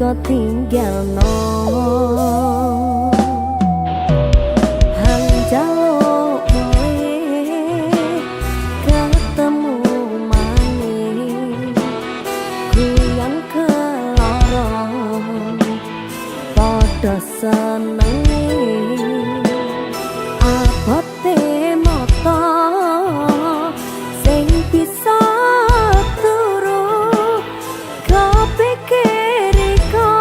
teko tinggalno hang jaluk kowe ketemu maneh ku yang keloro padha senenge abote mata sing bisa turu kepikir iko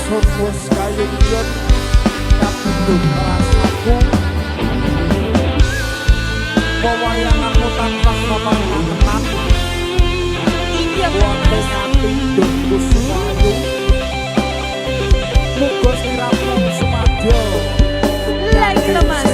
Surplus kayu liur kabutuh rasaku pewayangan hutan pasaman akenan wonten ati dongku sumayu muga siramu sumadyo lagi lemas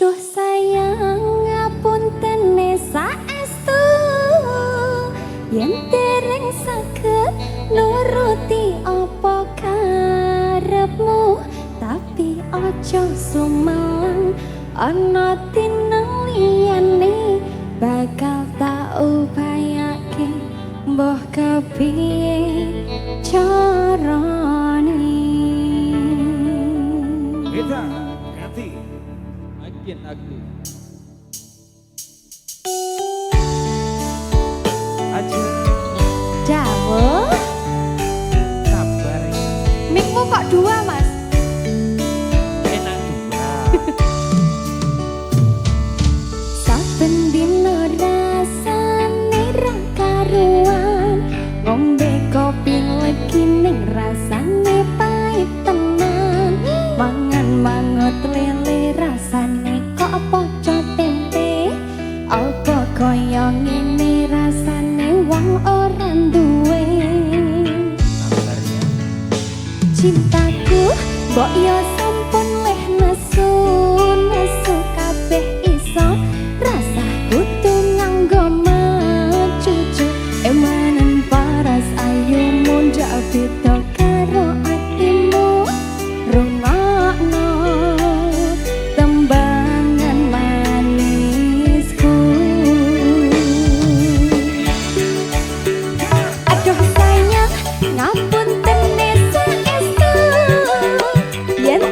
Duh sayang ngapunten saestu yen dereng saged nuruti apa karepmu tapi aja sumelang ana tineng liyane bakal tak upayake mbah kepiye carane beda ganti Makin aktif. aja Dawo kabar mikmu kok dua mas enak juga saben dina rasane ra karuan ngombe kopi legi ning rasane pahit tenan mangan mangut lele rasane kok poco tempe apa kaya ngene rasane wong ora duwe kabarnya cintaku mbok yo sampun leh nesu nesu kabeh iso rasaku tuh nganggo mecucu emanen paras ayumu ndak beda karo atimu rungokno tembangan manisku aduh sayang ngapunten desa estu yen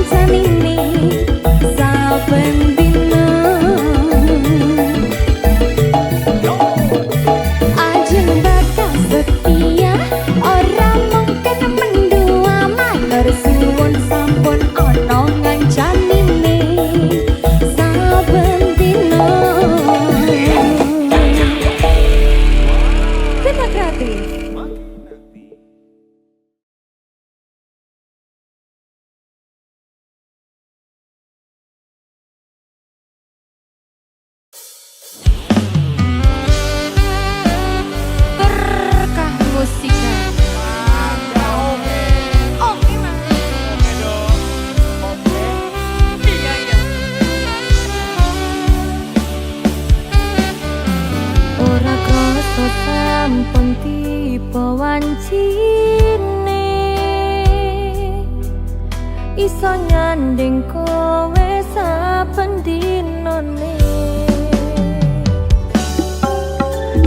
janine saben dina ajeng bakal setia ora mungkin mendua matur suwun sampun ana ngancanine saben dina kita kreatif. Berkah musika. Oke, Mas. Iya, iya. Ora krasa sampun tiba wancine iso nyanding kowe saben dinane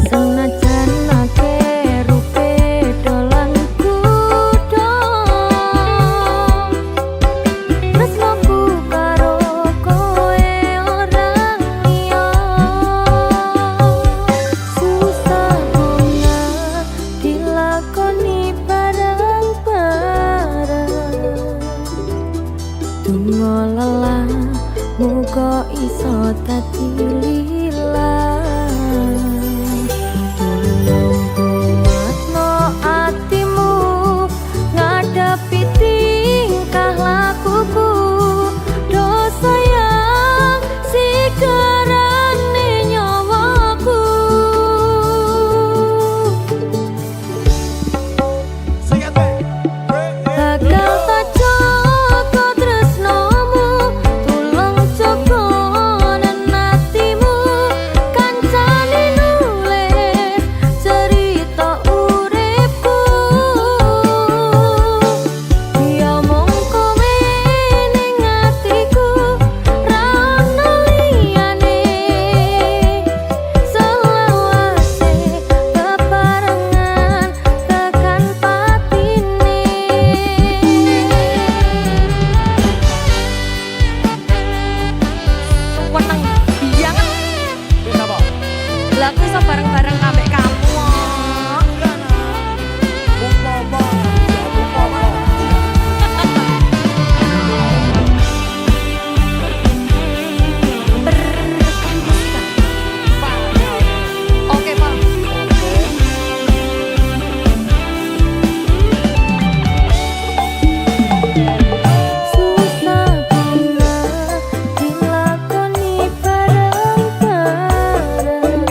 senajan akeh rupe dolan kudo tresnoku karo kowe orang liya susah ora dilakoni bareng-bareng dungo lelah muga iso dadi lilang tulung kuatno atimu ngadepi tingkah lakuku dosa yang sigarane nyawaku bakal tak jaga tresnomu tulung jaga nenatimu kancane nulis cerita uripku ya mung kowe ning atiku ra ono liyane selawase bebarengan tekan patine weneng bianget lagu iso bareng-bareng ambek kamu oke Pak susah guna dilakoni bareng-bareng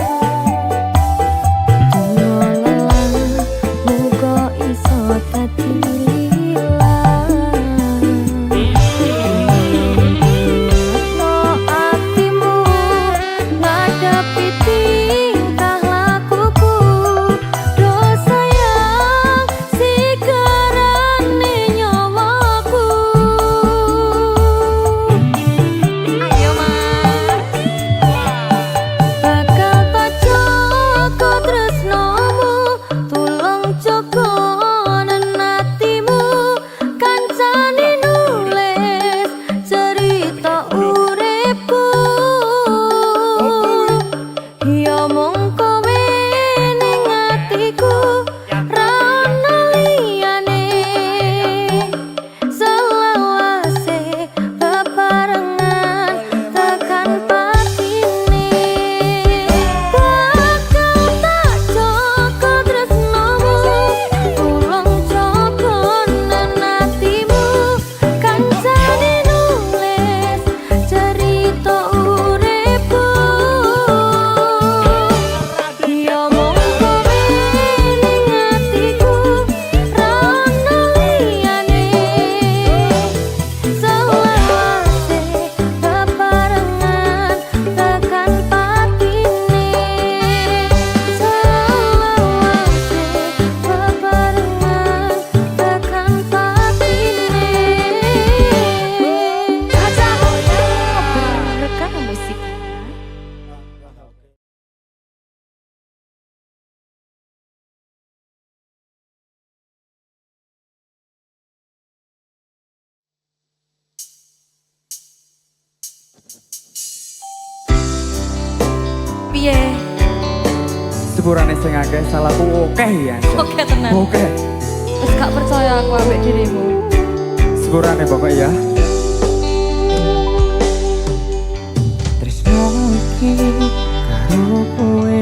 piye? Sepurane sing akeh salahku oke ya. Oke tenan. Oke. Wis gak percaya aku ambek dirimu. Sepurane pokok ya. Tresno iki karo kowe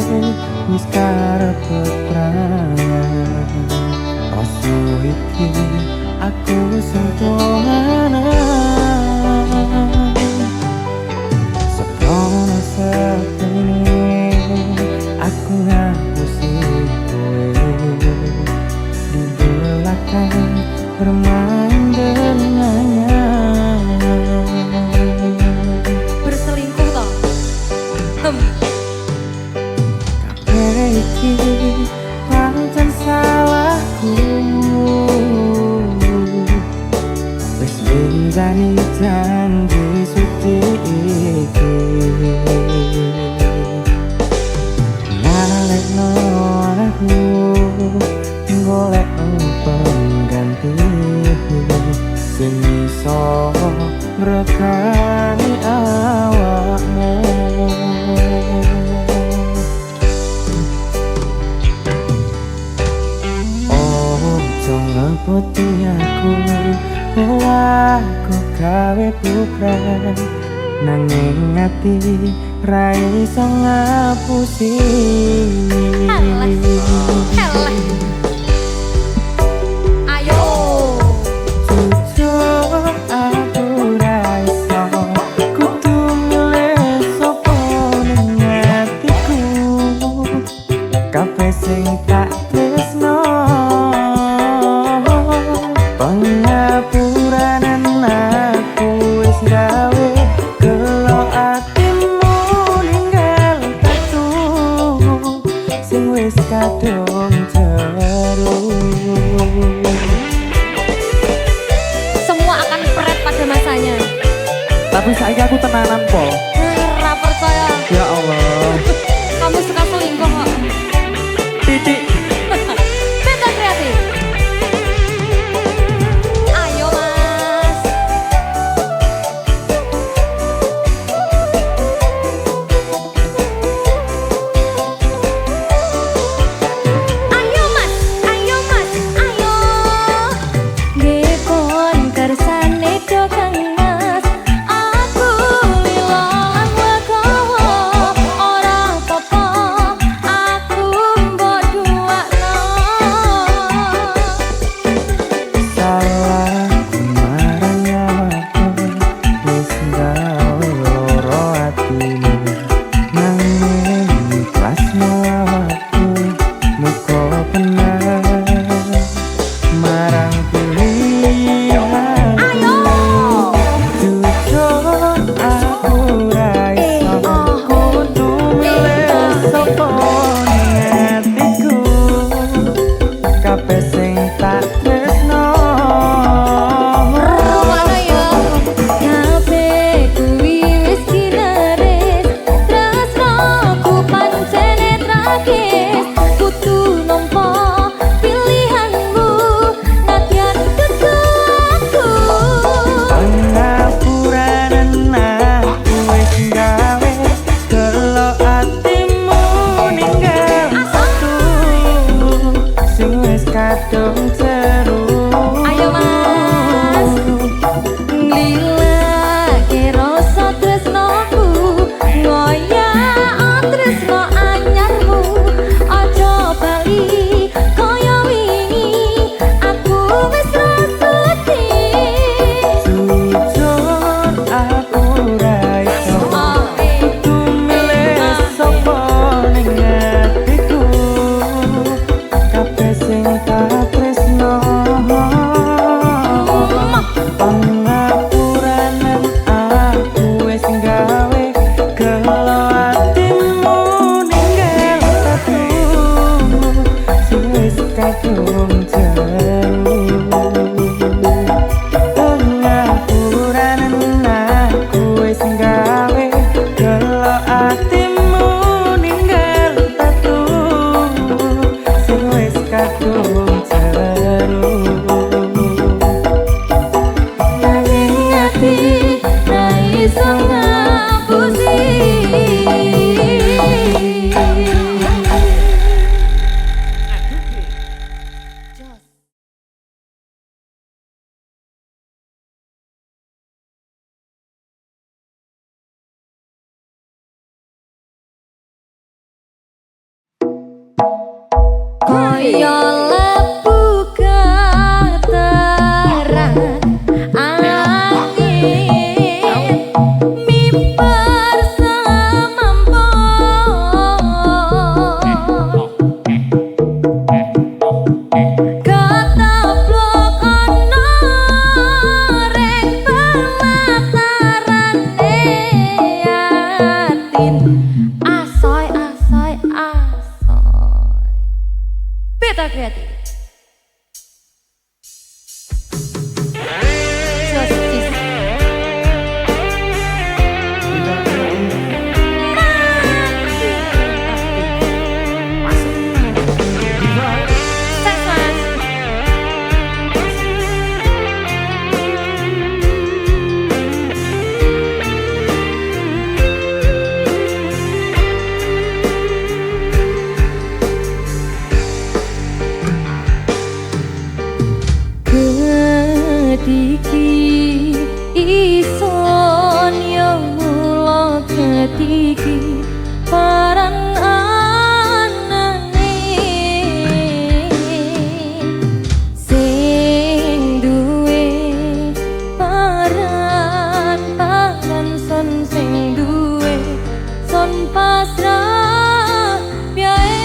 wis karepet prangan. Rasa iki aku sentuhan. Sekono sepene aku ngapusi kowe di belakang bermain dengannya. Berselingkuh toh? Kabeh iki pancen salahku. Wis benjani janji suci iki. Nalekno aku golek pengganti sing iso ngrekani awakmu. Ojo ngepoti aku, aku gawe bukan nanging ati ra iso ngapusi. Eleh. Ayo. Jujur aku ra iso kudu milih sapa ning atiku. Kabeh sing tak tresno pengapuranan aku wis gawe kelo atimu ninggal tatu sing wis kadung jero. Semua akan peret pada masanya. Tapi saiki aku tenanan po. Ora percaya. Ya Allah. Kamu suka selingkuh kok. Titik. Beta kreatif. Ayo mas. Ayo mas, ayo mas, ayo. Ngepon kersane dokang mas. Aku lilang legowo. Koyo lebu keteran angin mimbar semampu ketaplok ana reng pematarane atin asoy asoy asoy Beta Kreatif Justice Thanks, Mas. Ketiki ison yang mula ketiki paran anane sing duwe paran son sing duwe son pasrah biae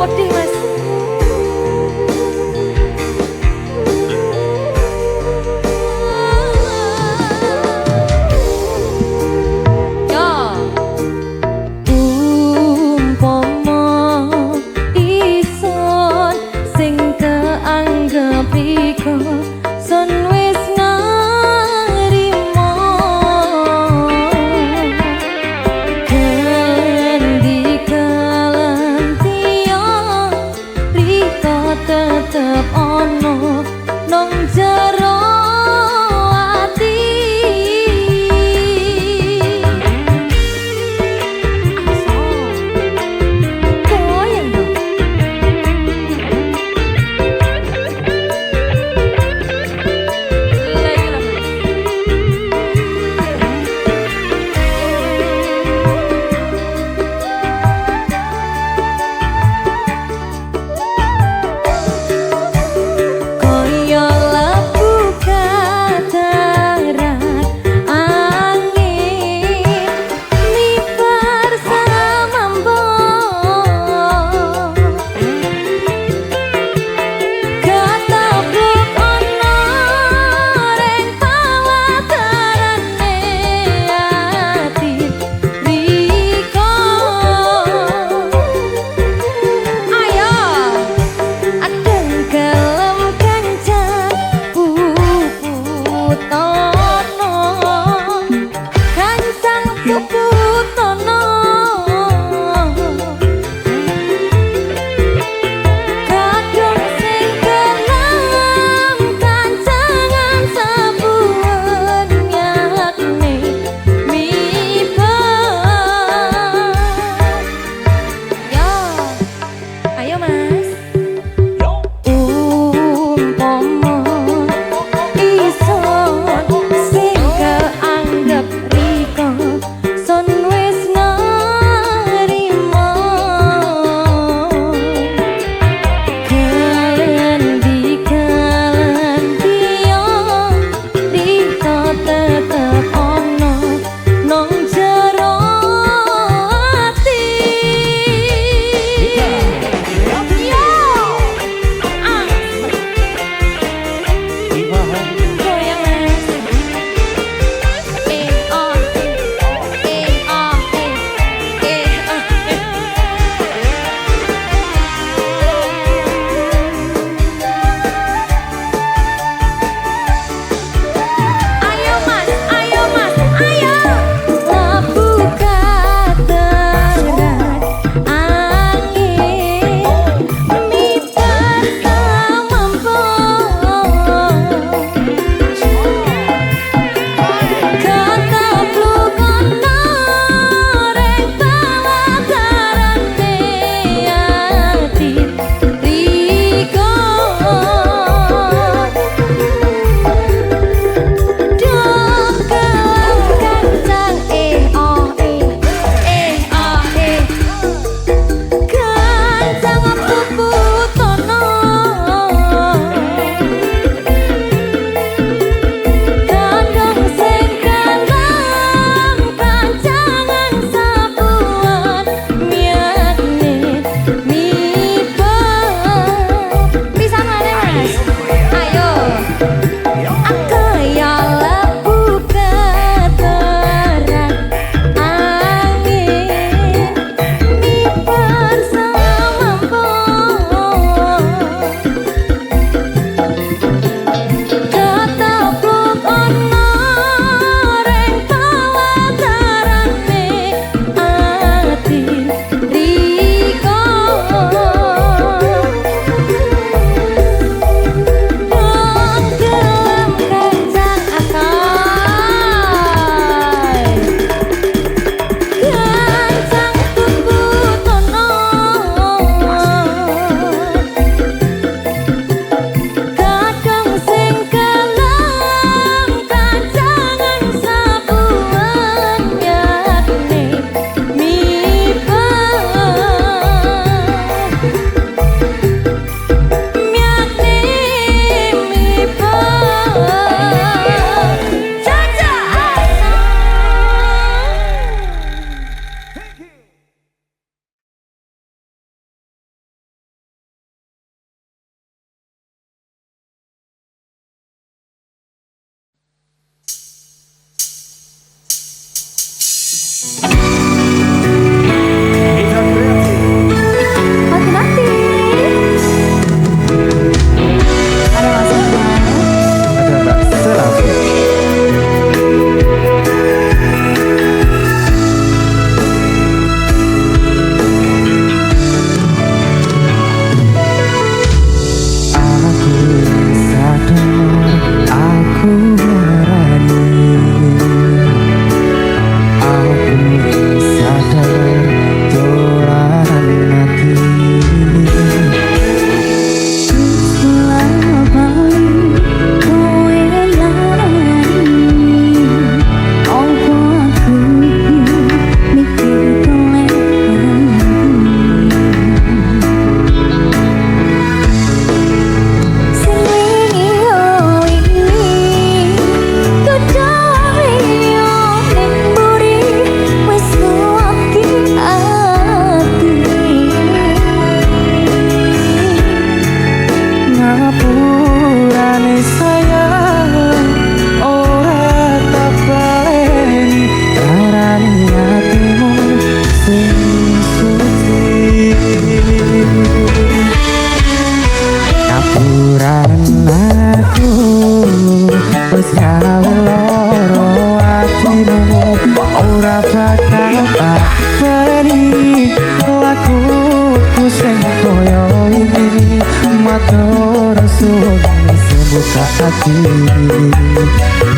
Sedih mas Ya umpama ison sing keanggap iko son wis ngarimo tetep ono nang jero ati aso goyang dong selalu.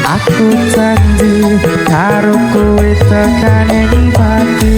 Aku janji karo kowe tekan ing pati.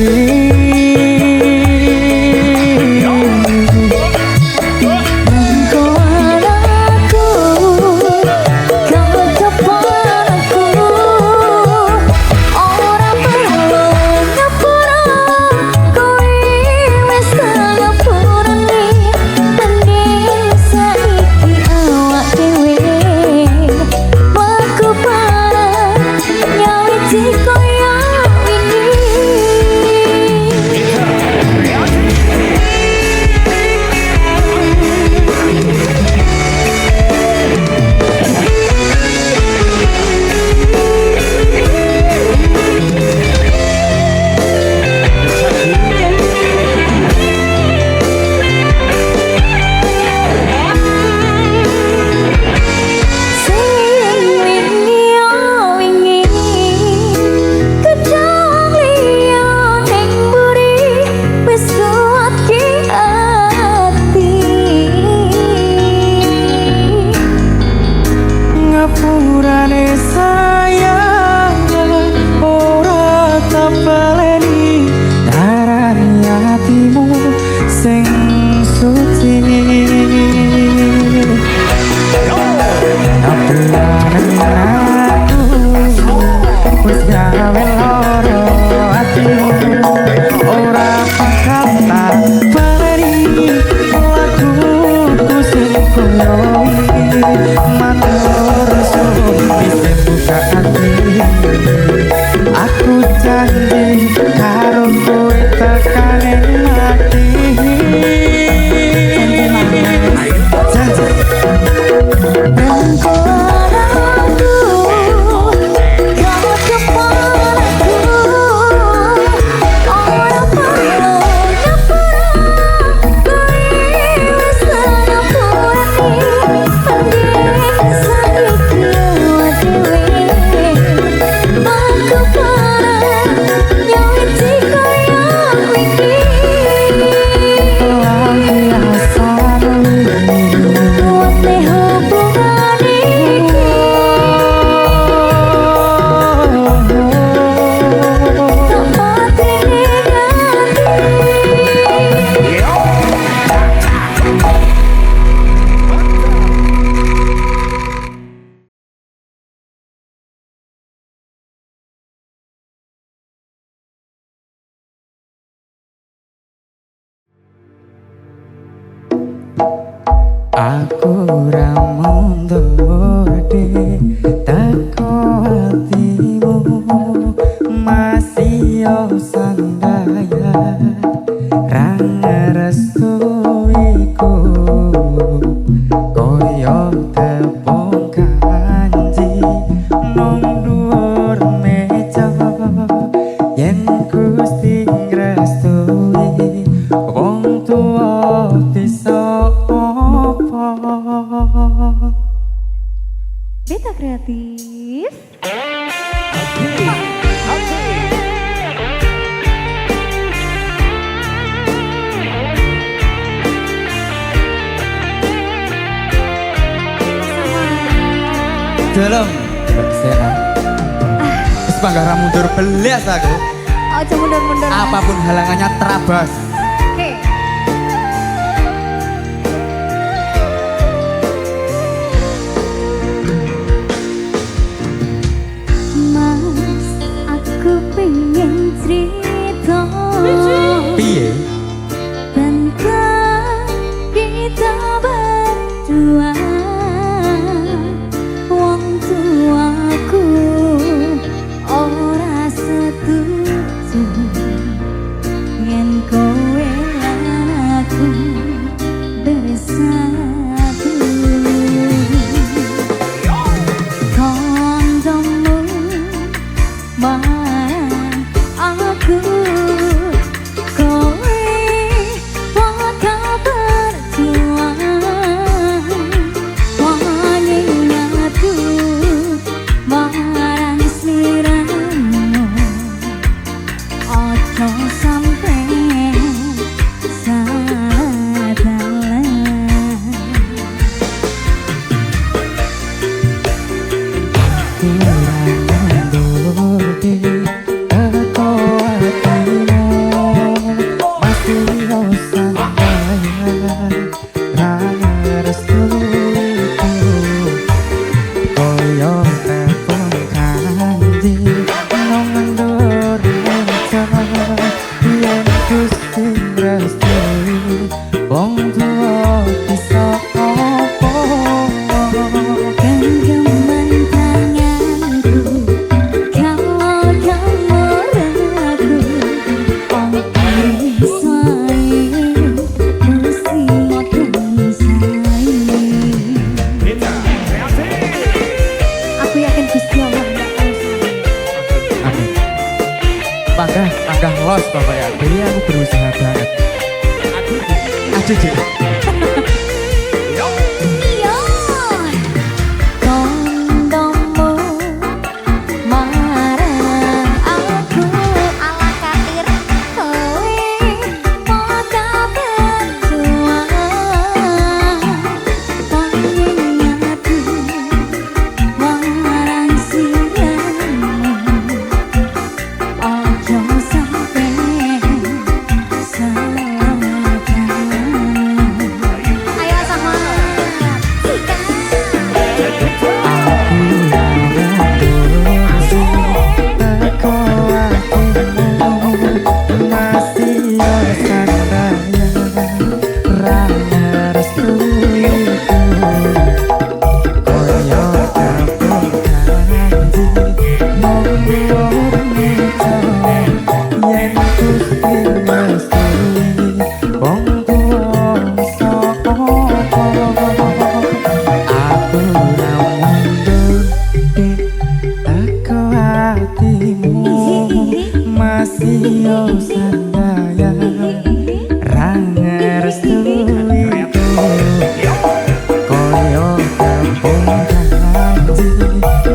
Aku ra mundur de teko atimu masih yo sandaya ra ngerestuiku koyo tepung kanji nang dhuwur meja yen Gusti ngrestui wong tuwa bisa. Beta Kreatif. Dalam Sena Wis panggara mundur belas aku. Aja mundur-mundur. Mas. Apapun halangannya terabas. Oke. Mas, aku pengen cerita Piye? tentang kita berdua. Wong tuaku ora setuju yen kowe lan aku bersatu. Kancamu marang aku, kowe bakal berjuang. Wanging aku marang sliramu, ojo sampe salah dalan. Wong tua bisa apa? Genggaman tanganku kalau kamu ragu, optimis wae mesti makan saya. Beta Kreatif. Aku yakin Gusti Allah bakal salah. Amin. Panggah los Bapak ya. Jadi aku berusaha banget. Aduh, Iya, kondomu marang aku ala katir kowe pada berjuang. Wanging aku marang sliramu, ojo sampe salah dalan. Ayo sama Masih sandaya Ranger restuiku Koyo kampung kaji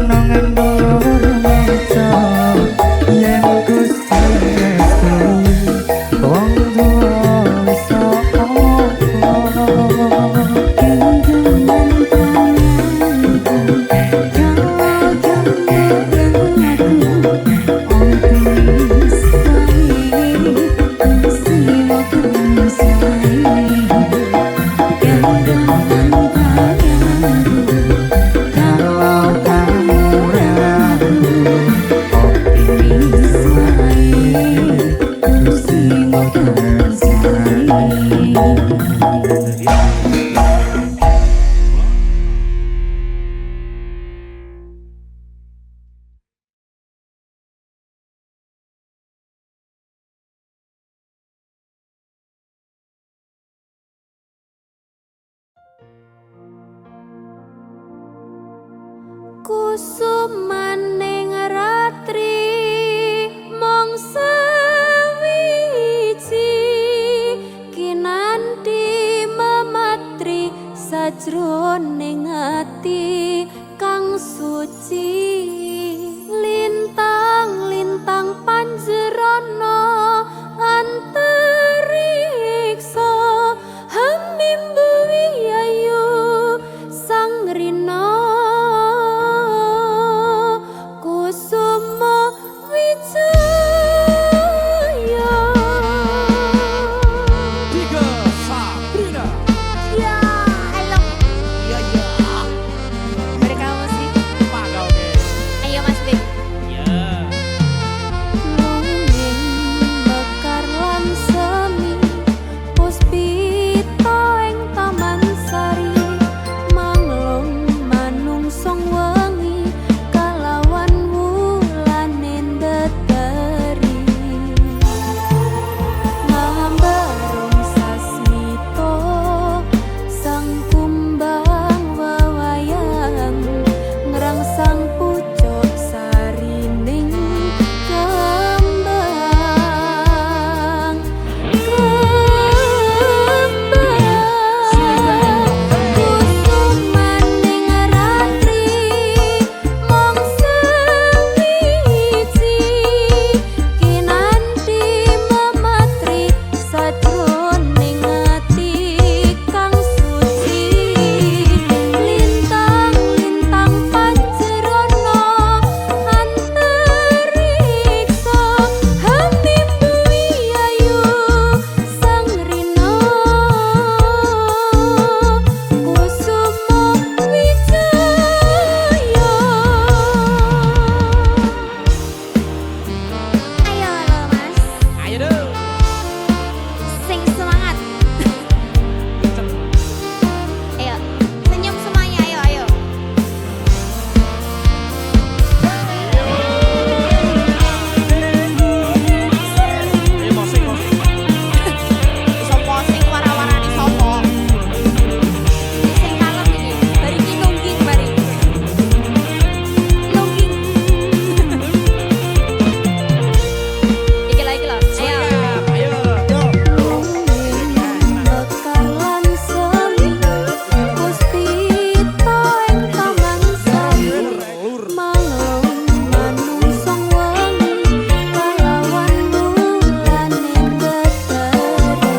Nongan dur meco Yen Gusti restui Wong tua bisa opo genggaman tanganku kalau kamu ragu, optimis wae mesti makan saya. Genggaman tanganku kalau kamu ragu, optimis wae mesti makan saya. Kusumaning ratri mong sawiji kinanti mematri sajroning ati kang suci lintang-lintang panjerono antariksa hemimbuwi ayu sang rina kusuma wijaya. Tiga Sabrina. Ya, halo. Iya. Dari kamu sih. Pak kau ke. Ayo Mas Dik. Iya. Lunging mekar lan semi puspita ing taman sari manglung manungsong wengi kalawan wulane ndederi ngambarung sasmito sang kumbang wewayang ngrangsang pucuk sarining kembang kusumaning ratri mong sewiji kinanti mematri sajroning ati kang suci lintang-lintang panjerono antariksa hemimbuwi ayu sang rina kusuma wijaya. Ayo lo Mas, Ayo dong. sing semangat. Ayo, senyum semuanya, ayo. Emosi. Sopo sing wara-warani sopo? Sing kalem iki, bari iki nungging bari. Nungging. Iki lagi lho, ayo. Ayo. Mekar lan semi puspita ing taman sari manglung manungsong wengi kalawan wulane ndederi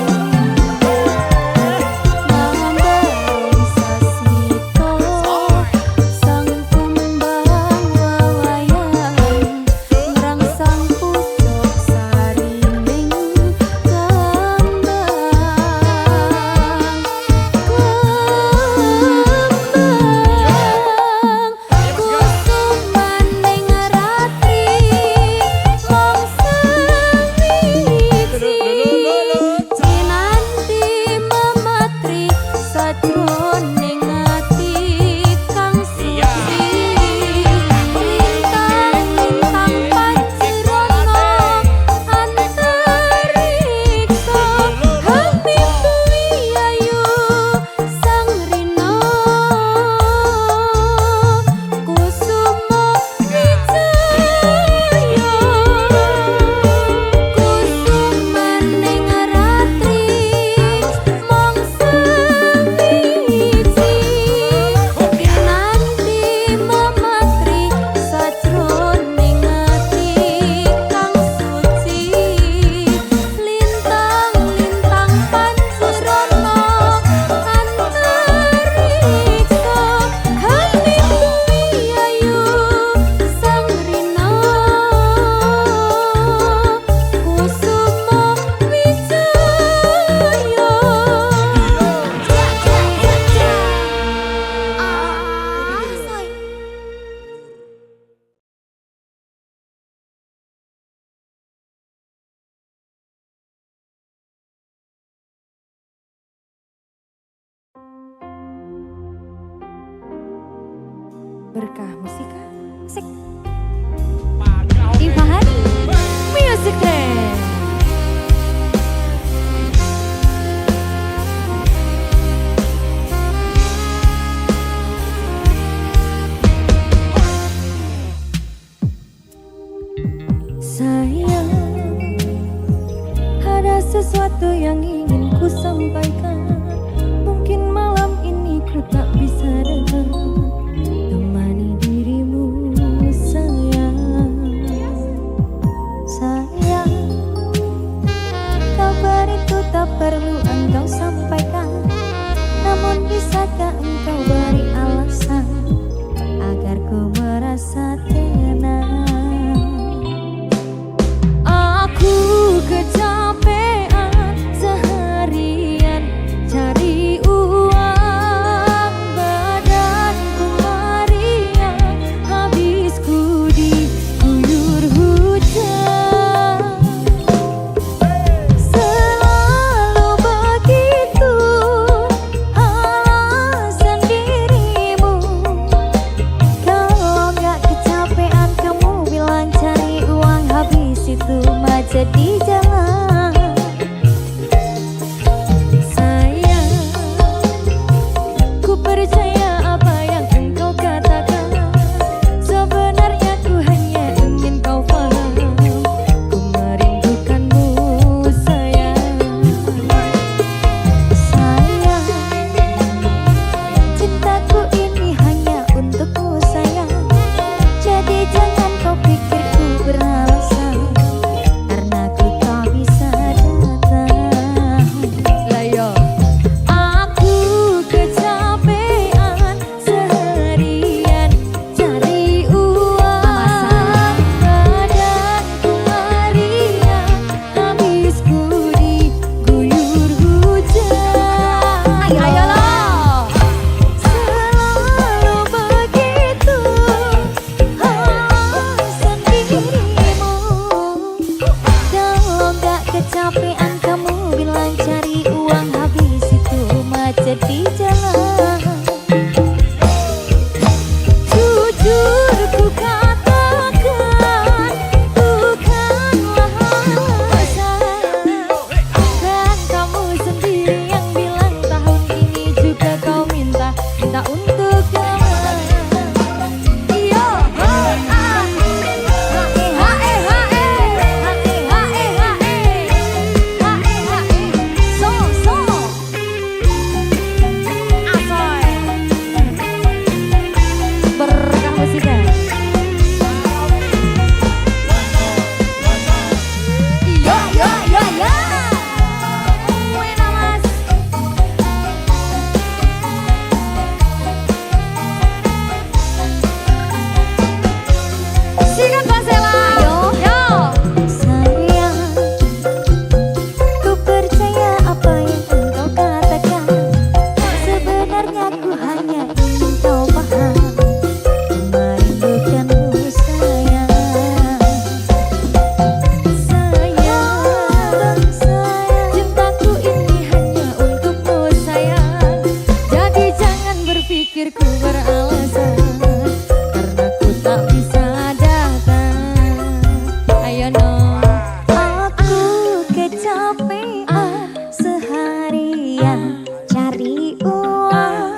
ngambarung sasmito sang kumbang wewayang ngrangsang pucuk sarining kembang kusumaning ratri mong sewiji kinanti mematri sajroning ati kang suci lintang-lintang panjerono antariksa hemimbuwi ayu sang rina kusuma wijaya. Kusumaning ratri mong sewiji kinanti mematri sajroning ati kang suci lintang-lintang panjerono antariksa hemimbuwi ayu sang rina kusuma wijaya. Soy. Berkah musika. Asik. Pak kau ke. Ifahani. Music Trend. Sayang, ada sesuatu yang ingin ku sampaikan. Mungkin malam ini ku tak bisa datang temani dirimu macet di jalan. Sayang, ku percaya apa yang engkau katakan. Sebenarnya ku hanya ingin kau paham, ku merindukanmu sayang. Sayang, cintaku ini hanya untukmu sayang. Jadi jangan kau pikir ku beralasan, karena ku tak bisa datang. Layo, aku kecapean seharian cari uang. Badanku meriang, habisku diguyur hujan. Ayolah, selalu begitu sendirimu. Kalau gak kecapean kamu bilang cari uang, habis itu macet di jalan. Jujur ku katakan, bukanlah alasan. Dan kamu sendiri yang bilang tahun ini juga kau minta untuk jalan. Iyo, berkah musika. Yo yo yo yo. Buena mas. Sikat Basela. Yo yo. Sayang, ku percaya apa yang engkau katakan. Sebenarnya ku hanya ingin kau paham, ku merindukanmu sayang. Sayang, cintaku ini hanya untukmu sayang. Jadi jangan berpikir ku beralasan, karena ku tak bisa datang. Ayo no. Aku kecapean seharian cari uang.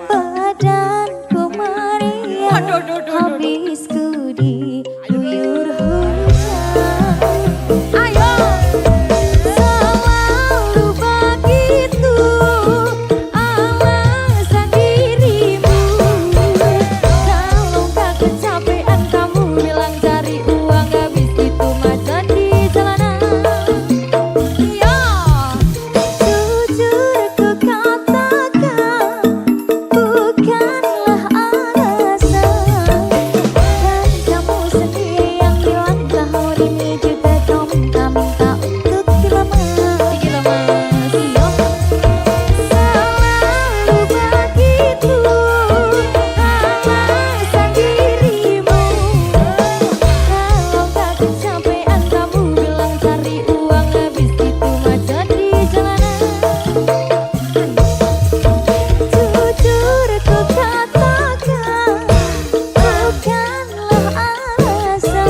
Badanku meriang, habisku diguyur hujan. Ayo, selalu begitu alasan dirimu. Kalau gak kecapean kamu bilang cari uang, habis itu macet di jalanan. Yo, jujur ku katakan, bukanlah alasan. Dan kamu sendiri yang bilang tahun ini juga kau minta untuk dilamar. Yo, selalu begitu alasan dirimu. Kalau gak kecapean kamu bilang cari uang, habis itu macet di jalanan. Jujur ku katakan, bukanlah alasan.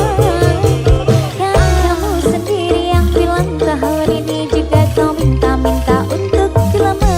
Dan kamu sendiri yang bilang tahun ini juga kau minta untuk dilamar.